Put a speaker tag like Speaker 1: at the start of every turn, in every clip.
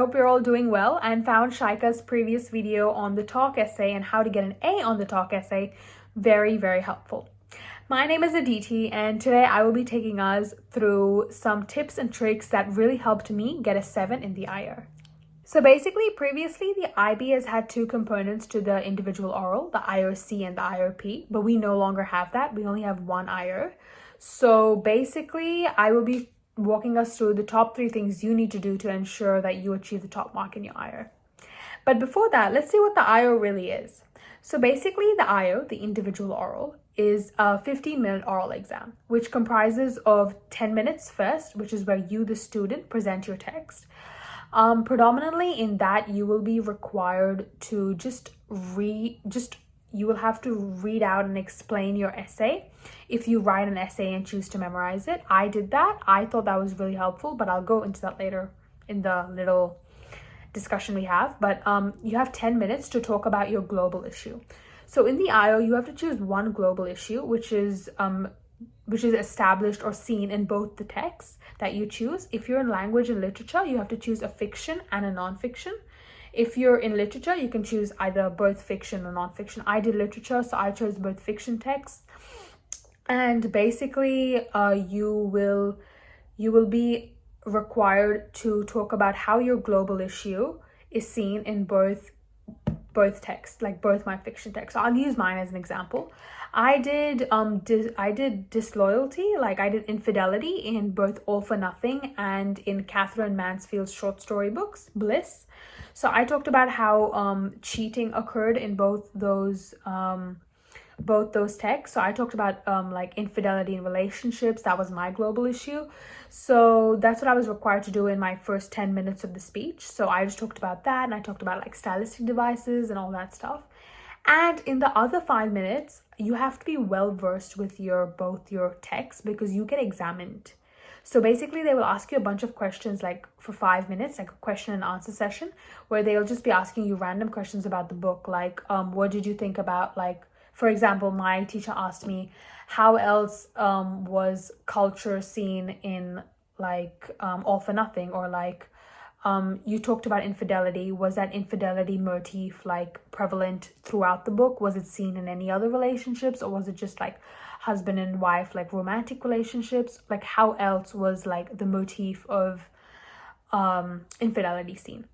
Speaker 1: hope you're all doing well and found Shaika's previous video on the talk essay and how to get an A on the talk essay very, very helpful. My name is Aditi and today I will be taking us through some tips and tricks that really helped me get a 7 in the IR. So basically, previously the IB has had two components to the individual oral, the IRC and the IRP, but we no longer have that. We only have one IR. So basically, I will be walking us through the top 3 things you need to do to ensure that you achieve the top mark in your IR. But before that, let's see what the IO really is. So basically, the IO, the individual oral, is a 15-minute oral exam, which comprises of 10 minutes first, which is where you, the student, present your text. Predominantly in that, you will be required to you will have to read out and explain your essay if you write an essay and choose to memorize it. I did that. I thought that was really helpful, but I'll go into that later in the little discussion we have. But you have 10 minutes to talk about your global issue. So in the IO, you have to choose one global issue, which is established or seen in both the texts that you choose. If you're in language and literature, you have to choose a fiction and a non-fiction. If you're in literature, you can choose either both fiction or non-fiction. I did literature, so I chose both fiction texts. And basically, you will be required to talk about how your global issue is seen in both texts, like both my fiction texts. So I'll use mine as an example. I did disloyalty, like I did infidelity in both All for Nothing and in Catherine Mansfield's short story books, Bliss. So I talked about how cheating occurred in both those texts. So I talked about like infidelity in relationships. That was my global issue. So that's what I was required to do in my first 10 minutes of the speech. So I just talked about that, and I talked about like stylistic devices and all that stuff. And in the other 5 minutes, you have to be well versed with both your texts because you get examined. So basically, they will ask you a bunch of questions like for 5 minutes, like a question and answer session, where they'll just be asking you random questions about the book, like what did you think about, like, for example, my teacher asked me, how else was culture seen in like All for Nothing, or like you talked about infidelity. Was that infidelity motif like prevalent throughout the book? Was it seen in any other relationships, or was it just like husband and wife, like romantic relationships? Like how else was like the motif of infidelity seen?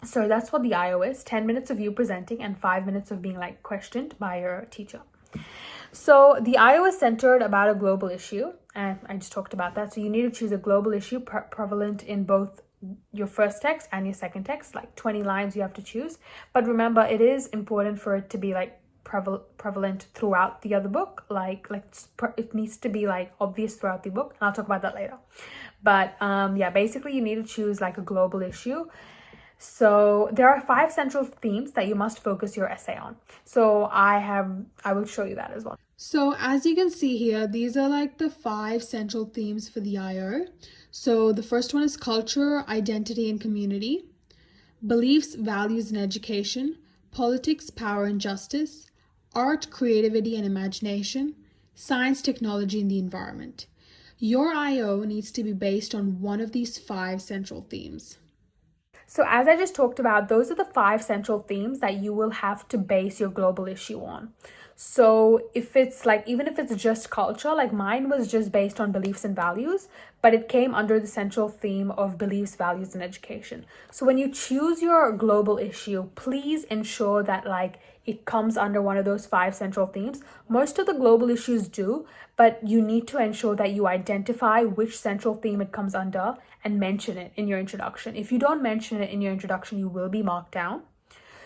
Speaker 1: So that's what the IO is, 10 minutes of you presenting and 5 minutes of being like questioned by your teacher. So the IO is centered about a global issue, and I just talked about that. So you need to choose a global issue prevalent in both your first text and your second text, like 20 lines you have to choose. But remember, it is important for it to be like prevalent throughout the other book, like it needs to be like obvious throughout the book, and I'll talk about that later. But yeah, basically you need to choose like a global issue. So there are 5 central themes that you must focus your essay on. So I will show you that as well.
Speaker 2: So as you can see here, these are like the 5 central themes for the IO. So the first one is culture, identity, and community, beliefs, values, and education, politics, power, and justice, art, creativity, and imagination, science, technology, and the environment. Your IO needs to be based on one of these 5 central themes.
Speaker 1: So as I just talked about, those are the 5 central themes that you will have to base your global issue on. So if it's like, even if it's just culture, like mine was just based on beliefs and values, but it came under the central theme of beliefs, values, and education. So when you choose your global issue, please ensure that like it comes under one of those 5 central themes. Most of the global issues do, but you need to ensure that you identify which central theme it comes under and mention it in your introduction. If you don't mention it in your introduction, you will be marked down.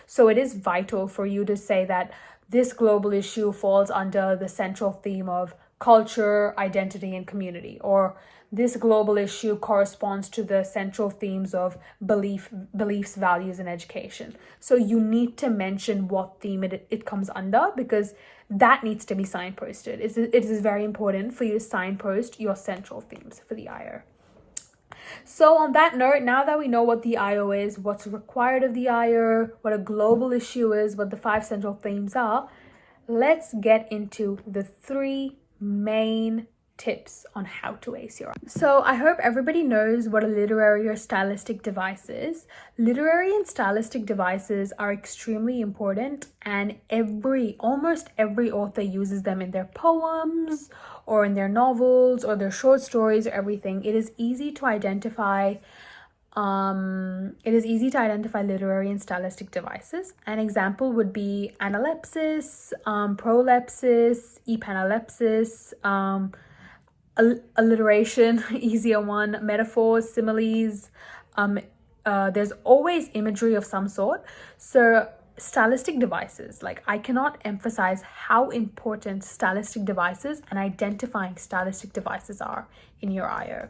Speaker 1: So it is vital for you to say that this global issue falls under the central theme of culture, identity, and community, or this global issue corresponds to the central themes of beliefs, values, and education. So you need to mention what theme it comes under, because that needs to be signposted. It is very important for you to signpost your central themes for the IO. So on that note, now that we know what the IO is, what's required of the IO, what a global issue is, what the 5 central themes are, let's get into the 3 main tips on how to ace your IO. So I hope everybody knows what a literary or stylistic device is. Literary and stylistic devices are extremely important, and almost every author uses them in their poems or in their novels or their short stories or everything. It is easy to identify literary and stylistic devices. An example would be analepsis, prolepsis, epanelepsis, alliteration, easier one, metaphors, similes. There's always imagery of some sort. So stylistic devices, like, I cannot emphasize how important stylistic devices and identifying stylistic devices are in your IO.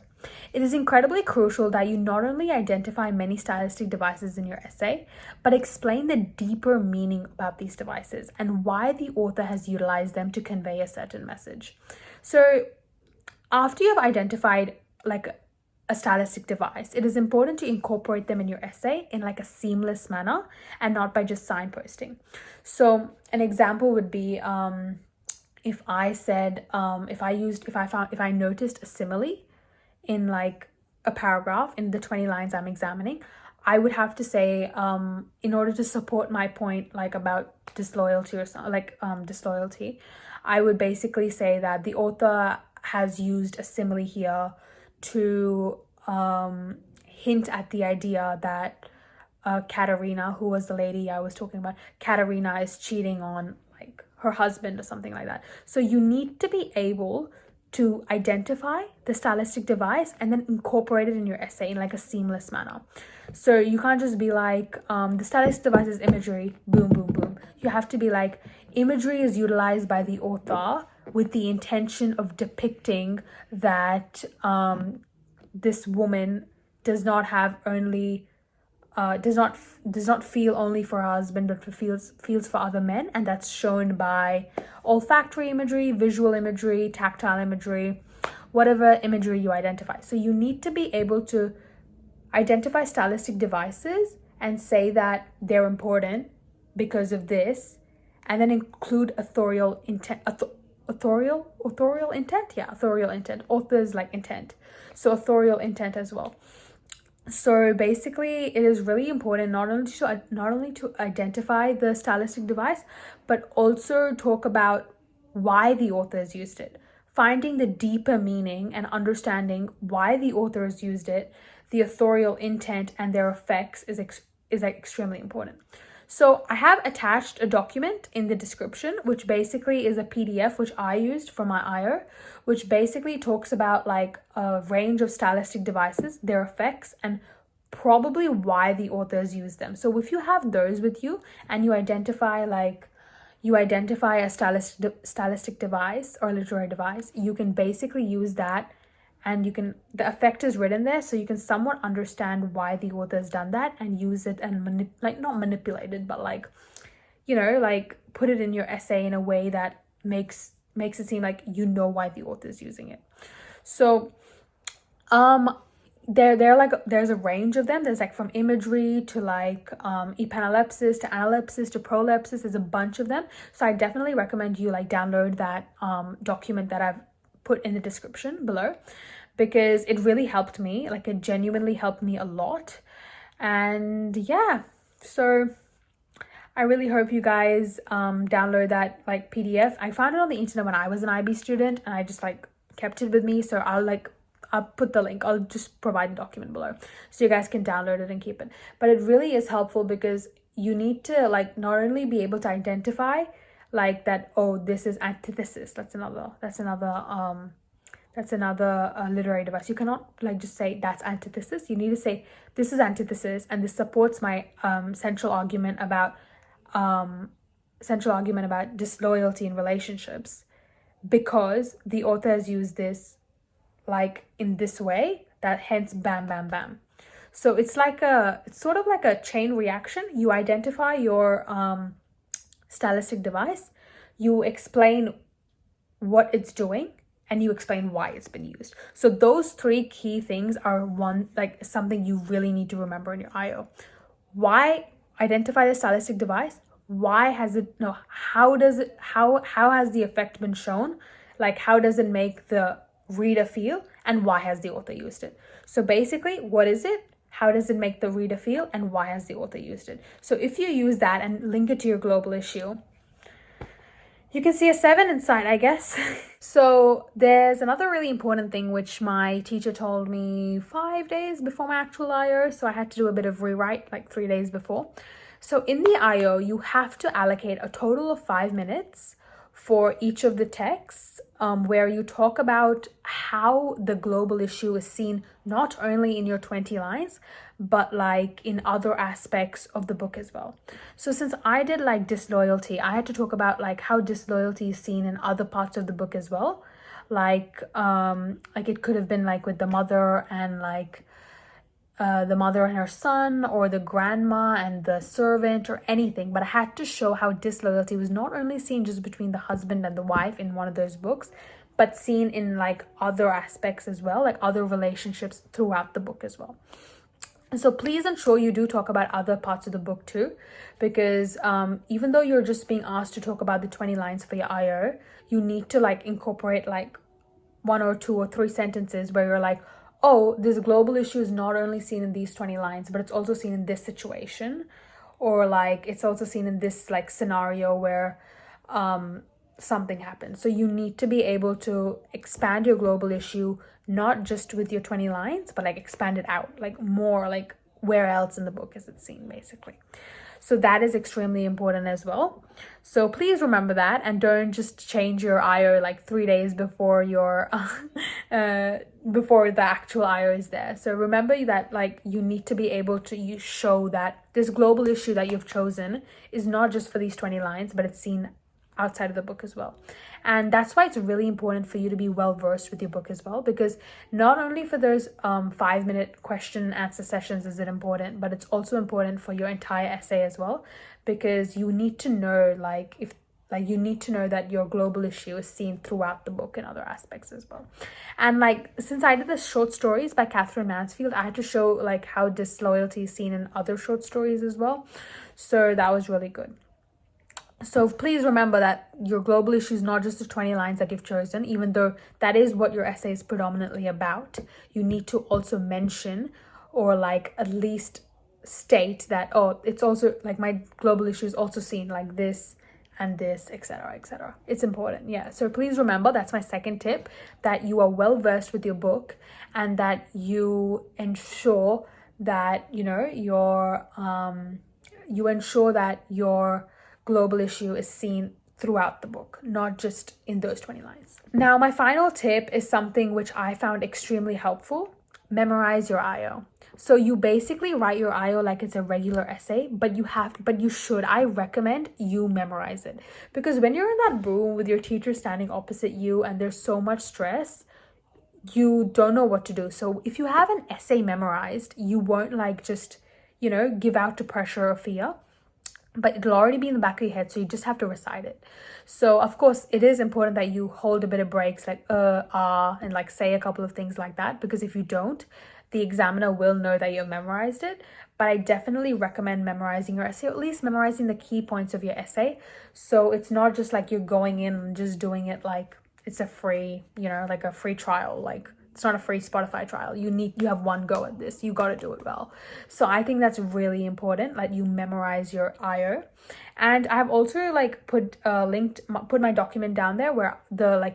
Speaker 1: It is incredibly crucial that you not only identify many stylistic devices in your essay, but explain the deeper meaning about these devices and why the author has utilized them to convey a certain message. So after you've identified like a stylistic device, it is important to incorporate them in your essay in like a seamless manner and not by just signposting. So an example would be if I noticed a simile in like a paragraph in the 20 lines I'm examining, I would have to say, in order to support my point, like about disloyalty or something, like disloyalty, I would basically say that the author has used a simile here to hint at the idea that Katerina, who was the lady I was talking about, Katerina is cheating on like her husband or something like that. So you need to be able to identify the stylistic device and then incorporate it in your essay in like a seamless manner. So you can't just be like, the stylistic device is imagery, boom, boom, boom. You have to be like, imagery is utilized by the author with the intention of depicting that this woman does not have only does not feel only for her husband, but feels for other men, and that's shown by olfactory imagery, visual imagery, tactile imagery, whatever imagery you identify. So you need to be able to identify stylistic devices and say that they're important because of this, and then include authorial intent. Authorial intent. Author's like intent. So authorial intent as well. So basically, it is really important not only to identify the stylistic device, but also talk about why the author has used it. Finding the deeper meaning and understanding why the author has used it, the authorial intent and their effects is like extremely important. So I have attached a document in the description, which basically is a PDF which I used for my IO, which basically talks about like a range of stylistic devices, their effects, and probably why the authors use them. So if you have those with you and you identify a stylistic device or literary device, you can basically use that, and the effect is written there, so you can somewhat understand why the author has done that and use it and not manipulate it, but like, like put it in your essay in a way that makes it seem like you know why the author is using it. So there's a range of them. There's like from imagery to like epanelepsis to analepsis to prolepsis. There's a bunch of them. So I definitely recommend you like download that document that I've put in the description below, because it really helped me. Like, it genuinely helped me a lot. And yeah, so I really hope you guys download that like PDF. I found it on the internet when I was an IB student, and I just like kept it with me. So I'll put the link. I'll just provide the document below so you guys can download it and keep it. But it really is helpful because you need to like not only be able to identify like that, oh, this is antithesis. That's another literary device. You cannot like just say that's antithesis. You need to say this is antithesis, and this supports my central argument about disloyalty in relationships, because the author has used this like in this way, that hence bam bam bam. So it's sort of like a chain reaction. You identify your stylistic device, you explain what it's doing, and you explain why it's been used. So those three key things are something you really need to remember in your IO. Why identify the stylistic device? How has the effect been shown? Like, how does it make the reader feel, and why has the author used it. So basically, what is it? How does it make the reader feel, and why has the author used it? So if you use that and link it to your global issue, you can see a 7 inside, I guess. So there's another really important thing which my teacher told me 5 days before my actual IO. So I had to do a bit of rewrite like 3 days before. So in the IO, you have to allocate a total of 5 minutes for each of the texts, where you talk about how the global issue is seen not only in your 20 lines, but like in other aspects of the book as well. So since I did like disloyalty, I had to talk about like how disloyalty is seen in other parts of the book as well. Like it could have been like with the mother and like the mother and her son, or the grandma and the servant, or anything. But I had to show how disloyalty was not only seen just between the husband and the wife in one of those books, but seen in like other aspects as well, like other relationships throughout the book as well. So please ensure you do talk about other parts of the book too, because even though you're just being asked to talk about the 20 lines for your IO, you need to like incorporate like 1 or 2 or 3 sentences where you're like, oh, this global issue is not only seen in these 20 lines, but it's also seen in this situation, or like it's also seen in this like scenario where something happens. So you need to be able to expand your global issue, not just with your 20 lines, but like expand it out, like more, like where else in the book is it seen, basically. So that is extremely important as well. So please remember that, and don't just change your IO like 3 days before your before the actual IO is there. So remember that like you need to be able to show that this global issue that you've chosen is not just for these 20 lines, but it's seen outside of the book as well. And that's why it's really important for you to be well versed with your book as well, because not only for those 5-minute question and answer sessions is it important, but it's also important for your entire essay as well, because you need to know like if like you need to know that your global issue is seen throughout the book in other aspects as well. And like since I did the short stories by Catherine Mansfield, I had to show like how disloyalty is seen in other short stories as well. So that was really good. So please remember that your global issue is not just the 20 lines that you've chosen, even though that is what your essay is predominantly about. You need to also mention, or like at least state that, oh, it's also like my global issue is also seen like this and this, etc., etc. It's important. Yeah. So please remember, that's my second tip, that you are well versed with your book, and that you ensure that, you know, you ensure that your global issue is seen throughout the book, not just in those 20 lines. Now, my final tip is something which I found extremely helpful. Memorize your IO. So you basically write your IO like it's a regular essay, but I recommend you memorize it, because when you're in that room with your teacher standing opposite you and there's so much stress, you don't know what to do. So if you have an essay memorized, you won't like just, you know, give out to pressure or fear, but it'll already be in the back of your head, so you just have to recite it. So of course it is important that you hold a bit of breaks, like and like say a couple of things like that, because if you don't, the examiner will know that you've memorized it. But I definitely recommend memorizing your essay, or at least memorizing the key points of your essay, so it's not just like you're going in and just doing it like it's a free, you know, like a free trial. Like it's not a free Spotify trial. You have one go at this. You got to do it well. So I think that's really important, like you memorize your IO. And I've also like put my document down there where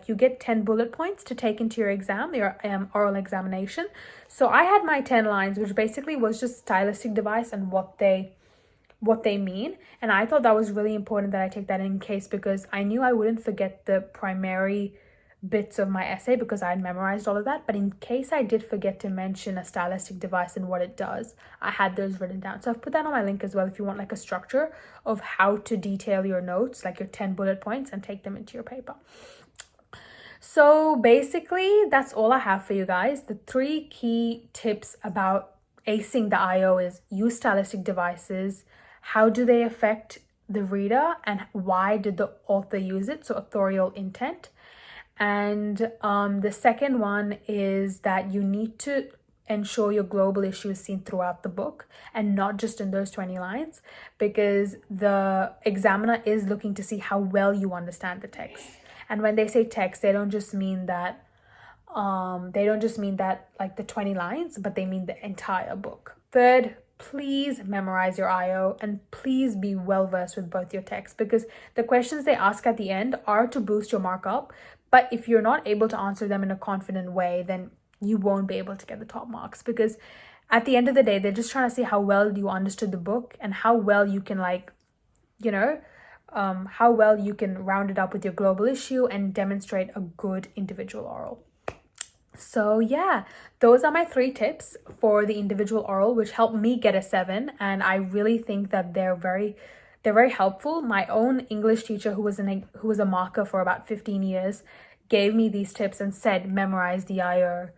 Speaker 1: you get 10 bullet points to take into your exam, your oral examination. So I had my 10 lines, which basically was just stylistic device and what they mean. And I thought that was really important that I take that in case, because I knew I wouldn't forget the primary bits of my essay because I had memorized all of that. But in case I did forget to mention a stylistic device and what it does, I had those written down. So I've put that on my link as well if you want like a structure of how to detail your notes, like your 10 bullet points, and take them into your paper. So basically that's all I have for you guys. The 3 key tips about acing the IO is use stylistic devices. How do they affect the reader, and why did the author use it? So authorial intent. And the second one is that you need to ensure your global issue is seen throughout the book and not just in those 20 lines, because the examiner is looking to see how well you understand the text. And when they say text, they don't just mean that They don't just mean that like the 20 lines, but they mean the entire book. Third, please memorize your IO and please be well versed with both your texts, because the questions they ask at the end are to boost your mark up. But if you're not able to answer them in a confident way, then you won't be able to get the top marks, because at the end of the day, they're just trying to see how well you understood the book and how well you can how well you can round it up with your global issue and demonstrate a good individual oral. So yeah, those are my 3 tips for the individual oral, which helped me get a 7, and I really think that they're very helpful. My own English teacher, who was a marker for about 15 years, gave me these tips and said memorize the IO.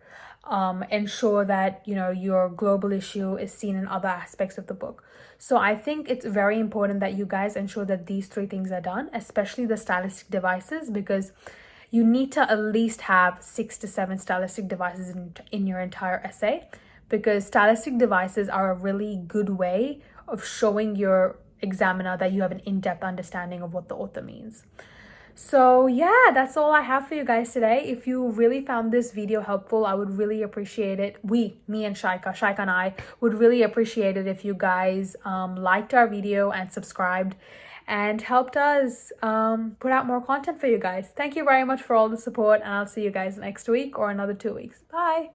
Speaker 1: Ensure that your global issue is seen in other aspects of the book. So I think it's very important that you guys ensure that these 3 things are done, especially the stylistic devices, because you need to at least have 6 to 7 stylistic devices in your entire essay, because stylistic devices are a really good way of showing your examiner that you have an in-depth understanding of what the author means. So yeah, that's all I have for you guys today. If you really found this video helpful, I would really appreciate it. Me and Shaika and I would really appreciate it if you guys liked our video and subscribed and helped us put out more content for you guys. Thank you very much for all the support, and I'll see you guys next week or another 2 weeks. Bye.